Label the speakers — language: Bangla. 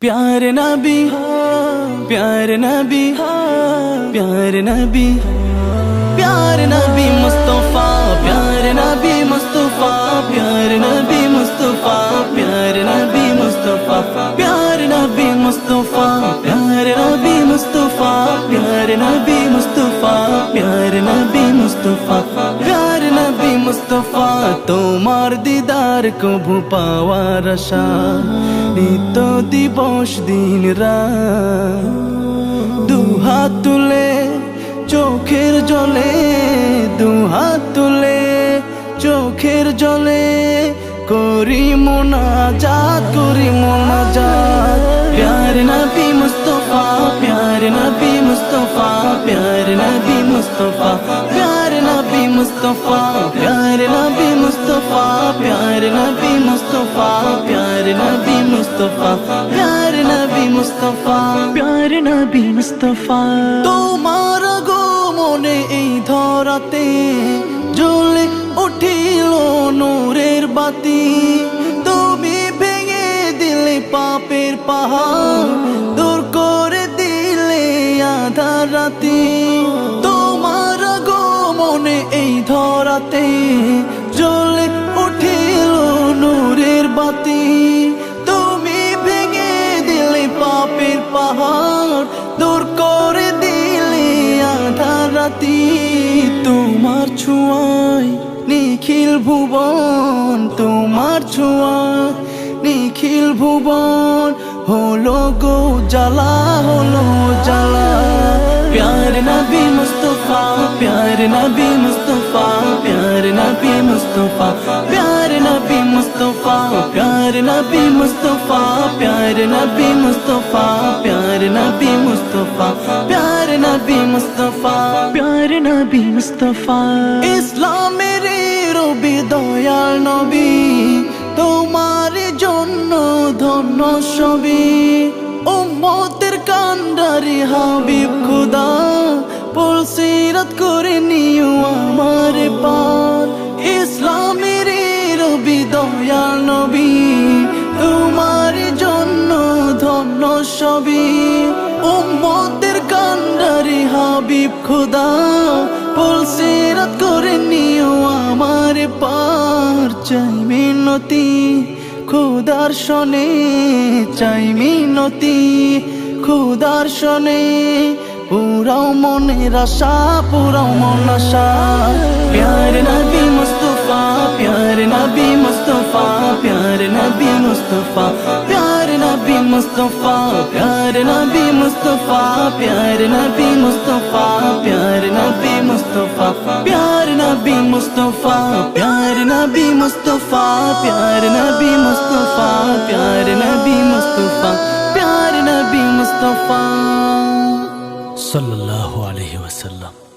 Speaker 1: प्यारे नबी प्यारे नबी प्यारे नबी प्यारे नबी मुस्तफा प्यारे नबी मुस्तफा प्यारे नबी मुस्तफा प्यारे नबी मुस्तफा प्यारे नबी मुस्तफा प्यारे नबी मुस्तफा प्यारे नबी मुस्तफा प्यारे नबी मुस्तफा प्यारे नबी मुस्तफा তোমার দিদার কবু পাওয়ার আশা নিত্য দিবস দিন রাত দুহাত তুলে চোখের জলে দুহাত তুলে চোখের জলে করি মোনাজাত প্যারে নবী মুস্তফা প্যারে নবী মুস্তফা প্যারে নবী মুস্তফা প্যারে নবী মুস্তফা প্যারে নবী মুস্তফা প্যারে নবী মুস্তফা প্যারে নবী মুস্তফা প্যারে নবী মুস্তফা প্যারে নবী মুস্তফা তোমার গো মনে এই ধরাতে জ্বলে উঠিল নূরের বাতি তুমি ভেঙে দিলে পাপের পাহাড় দূর করে দিলে আধার রাতি তোমার গো মনে এই ধরাতে জ্বলে উঠিল নূরের বাতি তুমি ভেঙে দিলে পাপের পাহাড় দূর করে দিলে আধার রাতি তোমার ছোঁয়ায় নিখিল ভুবন তোমার ছোঁয়ায় নিখিল ভুবন হলো গো জ্বালা হলো জ্বালা প্যারে নবী মুস্তফা প্যারে নবী মুস্তফা প্যারে নবী মুস্তফা প্যারে নবী মুস্তফা প্যারে নবী মুস্তফা প্যারে নবী মুস্তফা প্যারে নবী মুস্তফা প্যারে নবী মুস্তফা প্যারে নবী মুস্তফা ইসলামের রবি দয়াল নবী তোমার জন্য ধন্য সবই উম্মতের কান্ডারি হাবিব খুদা পুলসিরাত করে নিও আমার পার ইসলামের রবি দয়াল নবী তোমার জন্য ধন্য সবই উম্মতের কান্ডারি হাবিব খুদা পুলসিরাত করে নিও আমার পার চাই মিনতি খুদার শনে চাই মিনতি খুদার শনে পুরাও মনের আশা পুরাও মন আশা প্যারে নবী মুস্তফা প্যারে নবী মুস্তফা প্যারে নবী মুস্তফা প্যারে নবী মুস্তফা প্যারে নবী মুস্তফা প্যারে নবী মুস্তফা প্যারে নবী মুস্তফা প্যারে নবী মুস্তফা প্যারে নবী মুস্তফা প্যারে নবী মুস্তফা প্যারে নবী মুস্তফা প্যারে নবী মুস্তফা
Speaker 2: সাল্লাল্লাহু আলাইহি ওয়াসাল্লাম।